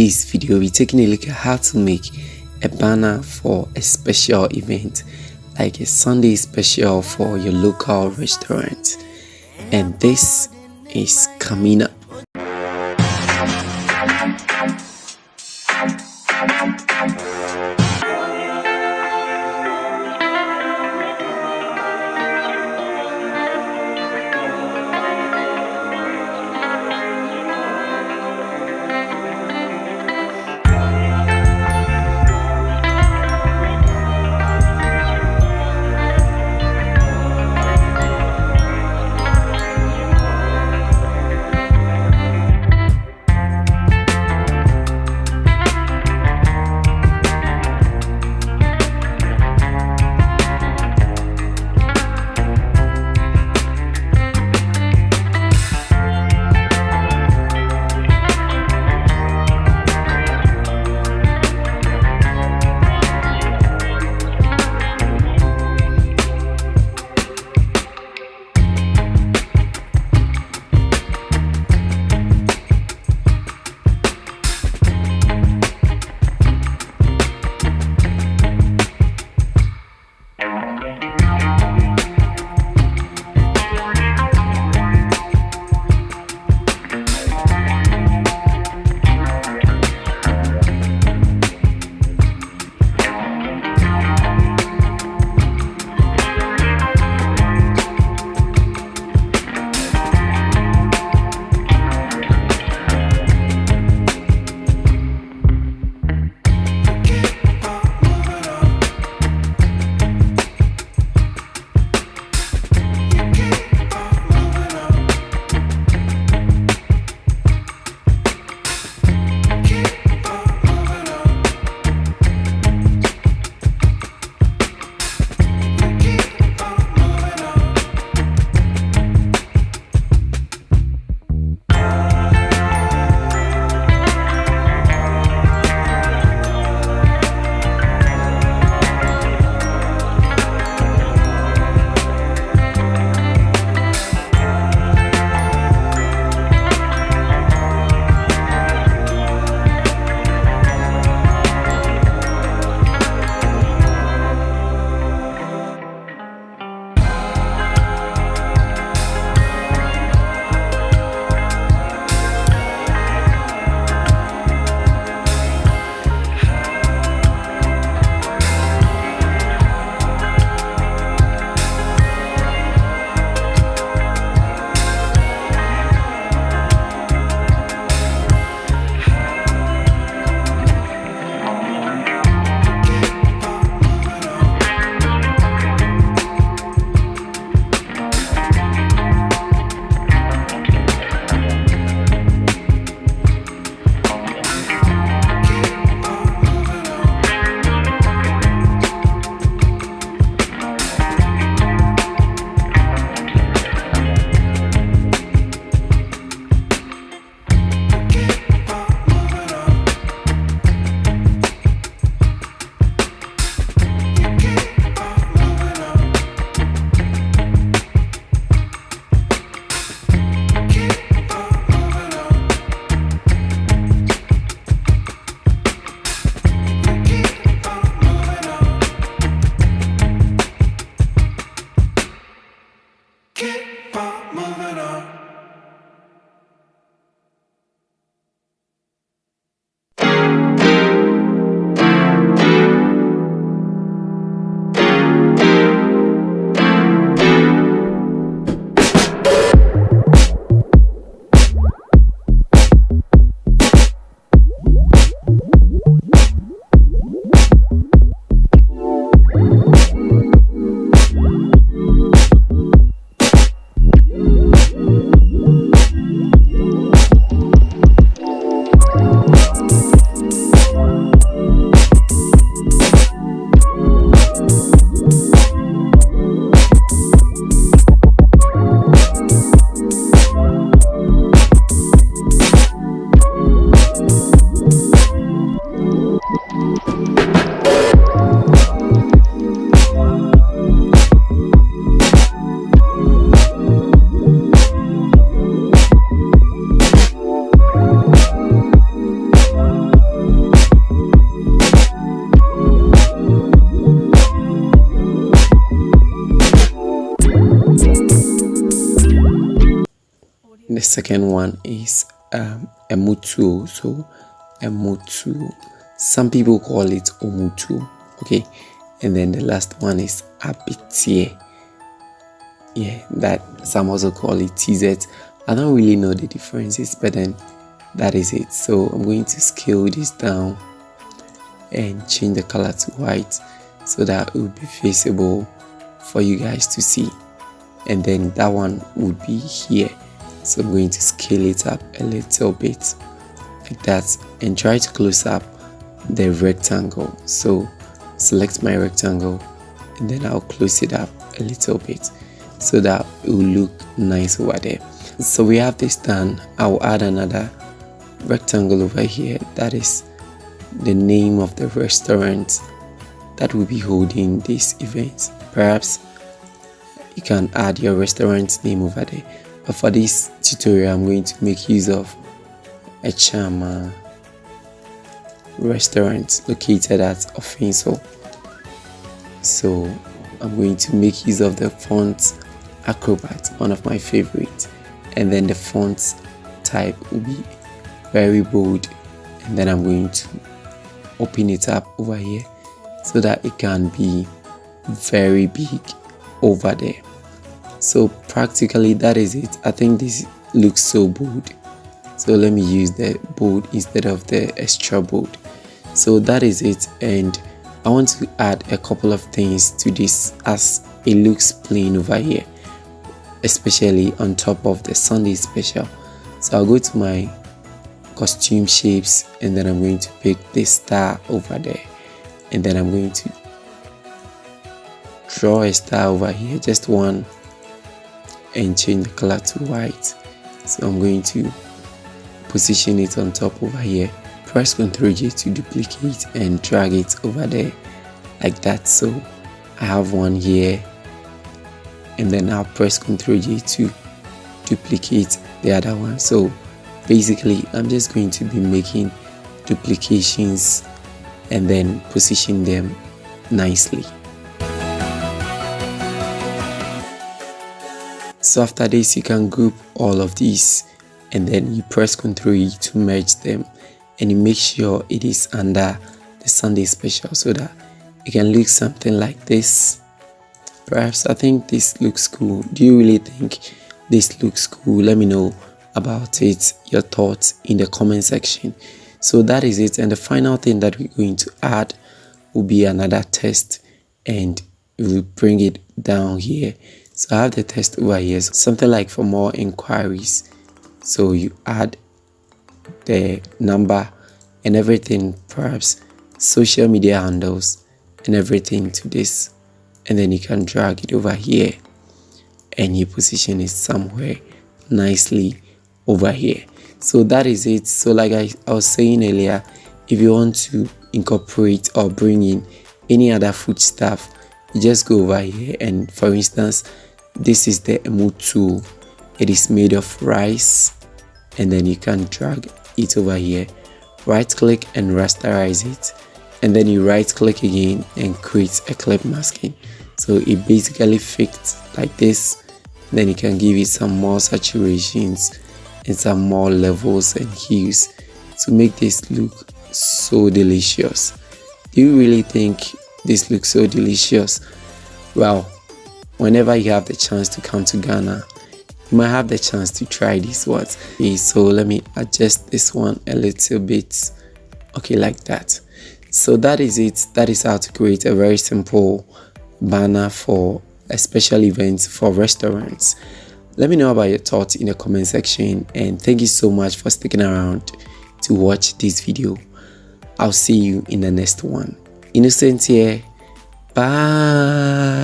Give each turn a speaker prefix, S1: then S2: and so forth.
S1: this video, we're taking a look at how to make a banner for a special event, like a Sunday special for your local restaurant. And this is coming up. second one is Emotuo. So Emotuo, some people call it Emotuo, okay. And then the last one is Abitie. Yeah, that some also call it TZ. I don't really know the differences, but then that is it. So I'm going to scale this down and change the color to white so that it will be visible for you guys to see. And then that one would be here, so I'm going to scale it up a little bit like that and try to close up the rectangle. So select my rectangle and then I'll close it up a little bit so that it will look nice over there. So we have this done. I'll add another rectangle over here, that is the name of the restaurant that will be holding this event. Perhaps you can add your restaurant name over there, but for this tutorial I'm going to make use of a Chama restaurant located at Offenso. So I'm going to make use of the font Acrobat, one of my favorites, and then the font type will be very bold, and then I'm going to open it up over here so that it can be very big over there. So practically that is it. I think this looks so bold, so let me use the bold instead of the extra bold. So that is it, and I want to add a couple of things to this as it looks plain over here, especially on top of the Sunday special. So I'll go to my costume shapes and then I'm going to pick this star over there, and then I'm going to draw a star over here, just one, and change the color to white. So I'm going to position it on top over here, press Ctrl J to duplicate and drag it over there like that. So I have one here, and then I'll press Ctrl J to duplicate the other one. So basically I'm just going to be making duplications and then position them nicely. So after this you can group all of these and then you press Ctrl E to merge them, and you make sure it is under the Sunday special so that it can look something like this. Perhaps I think this looks cool. Do you really think this looks cool? Let me know about it, your thoughts in the comment section. So that is it, and the final thing that we're going to add will be another text, and we'll bring it down here. So I have the text over here, something like for more inquiries. So you add the number and everything, perhaps social media handles and everything to this, and then you can drag it over here and you position it somewhere nicely over here. So that is it. So like I was saying earlier, if you want to incorporate or bring in any other food stuff, you just go over here, and for instance this is the Emotuo. It is made of rice, and then you can drag it over here, right click and rasterize it, and then you right click again and create a clip masking. So it basically fits like this. Then you can give it some more saturations and some more levels and hues to make this look so delicious. Do you really think this looks so delicious? Well, whenever you have the chance to come to Ghana, you might have the chance to try these ones. Okay, so let me adjust this one a little bit. Okay, like that. So that is it. That is how to create a very simple banner for a special event for restaurants. Let me know about your thoughts in the comment section, and thank you so much for sticking around to watch this video. I'll see you in the next one. Innocent here. Bye.